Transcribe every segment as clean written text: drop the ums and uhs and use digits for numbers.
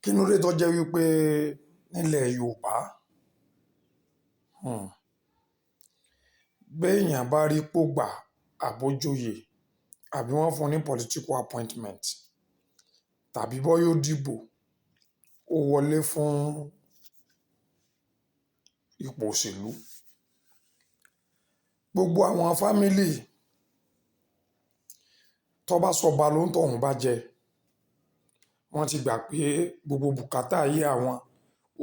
Kí ló dé tó jẹ́ wípé nílẹ̀ Yorùbá béèyàn bá rí ipò gbà àbójóyè àbí wọ́n fún un ní political appointment tàbí bọ́ yóò dìbò ó wọlé fún ipò òṣèlú, gbogbo àwọn fámìlì tó bá sọba ló ń tọ̀hún bá jẹ wọ́n ti gbà pé gbogbo bùkátà ayé àwọn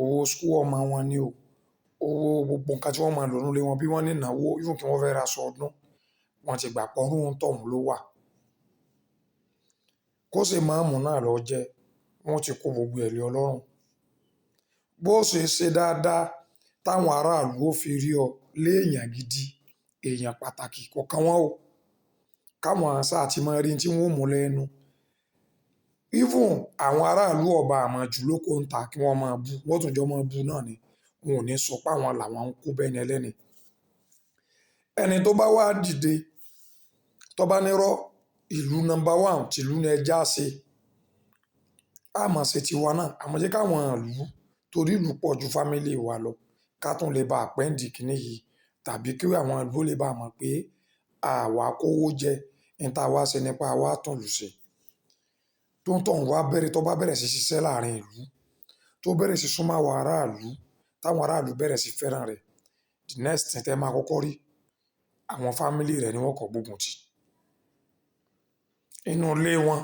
owó skul ọmọ wọn ni o, owó gbogbo nǹkan tí wọ́n máa lò nílé wọn bí wọ́n ní ìnáwó yóò kí wọ́n fẹ́ ra aṣọ ọdún wọ́n ti gbà pọ̀ ọ̀run tọ̀hún ló wà. Kó sì máàmù náà lọ jẹ wọ́n ti kó gbogbo ẹ̀ lé Ọlọ́run. Bó ṣe ṣe dáadáa táwọn aráàlú ó fi rí ọ léèyàn gidi èèyàn pàtàkì kọ̀ọ̀kan wọn o káwọn àṣà àti máa rí tí wọ́n mú lẹ́nu. Even àwọn aráàlú ọba àmọ̀jù ló kó ń ta kí wọ́n máa bú wọ́n tún jọ máa bú náà ni wọn ò ní sọ pé àwọn làwọn ń kó bẹ́ni ẹlẹ́ni. Ẹni tó bá wá dìde tó bá nírọ́ ìlú number one tìlú ni ẹja ṣe a máa ṣe tiwa náà àmọ́ jẹ́ káwọn ìlú torí ìlú pọ̀ ju fámílì wa lọ ká tún lè bá àpẹ́ǹdì kìíní yìí tàbí kí àwọn ìlú lè bá mọ̀ pé àwa kówó jẹ níta wá ṣe nípa wa tún lù ṣe. Tó ń tọ̀hún wá bẹ̀rẹ̀ tó bá bẹ̀rẹ̀ sí ṣiṣẹ́ láàrin ìlú tó bẹ̀rẹ̀ sí súnmọ́ àwọn aráàlú táwọn aráàlú bẹ̀rẹ̀ sí fẹ́ràn rẹ̀ the next thing tẹ́ máa kọ́kọ́ rí àwọn fámílì rẹ̀ ni wọ́n kọ́ gbógun tì. Inú ilé wọn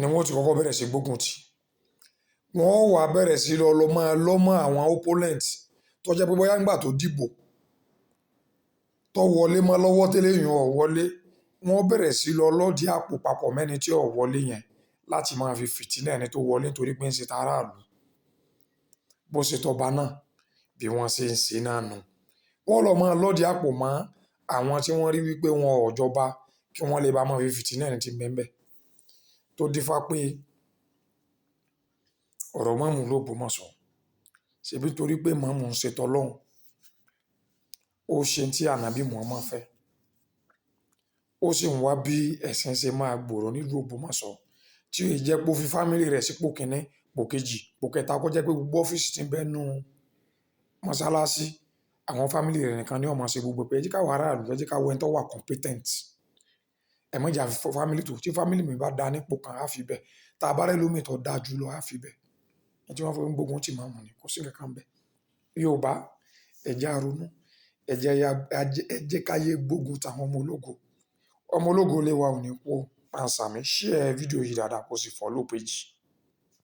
ni wọ́n ti kọ́kọ́ bẹ̀rẹ̀ sí gbógun tì. Wọ́n wá bẹ̀rẹ̀ sí lọ́mọ àwọn opponent tó jẹ́ pé bóyá nígbà tó dìbò tó wọlé mọ́ lọ́wọ́ tẹ́lẹ̀ yẹn ò wọlé wọ́n bẹ̀rẹ̀ sí lọ́dí àpò papọ̀ mẹ́ni tí ò wọlé yẹn láti máa fi fìtínà ẹni tó wọlé nítorí pé ń ṣe tàráàlú. Bó ṣe tọba náà bí wọ́n ṣe ń ṣe náà nù. Wọ́n lọ máa lọ́dí àpò mọ́ àwọn tí wọ́n rí wípé wọn ò jọba kí wọ́n lè bá máa fi fìtínà ẹni tí ń bẹ́ẹ̀ tó dífá pé ọ̀rọ̀ máàmù l'Ógbómọ̀ṣọ́ ṣebí torí pé máàmù ń ṣe t'Ọlọ́run ó ṣe tí ànábì Muhammad fẹ́ ó sì ń wá bí ẹ̀sìn ṣe máa gbòòrò nílùú Ògbómọ̀ṣọ́ tí ó jẹ́ pé ó fi fámìlì rẹ̀ sípò kínní pò kejì pò kẹta kó jẹ́ pé gbogbo ọ́fíìsì tí ń bẹ nú mọ́sálásí àwọn fámìlì rẹ̀ nìkan ni ó máa ṣe gbogbo pé ẹ jẹ́ ká wà aráàlú ẹ jẹ́ ká wọ ẹni tó wà competent ẹ má jà fámìlì tó tí fámìlì mi bá da nípò kan á fi bẹ̀ tá a bá rẹ́ lómi tó dáa jù lọ á fi bẹ̀ ẹ tí wọ́n fi gbógun tì máàmù ni kò sí nǹkan bẹ́ẹ̀. Yorùbá ẹ jẹ́ á ronú ẹ jẹ́ ká yé gbógun tàwọn ọmọ ológo lè wa ò ní kú pàǹsàmì share fídíò yìí dáadáa kó sì follow page.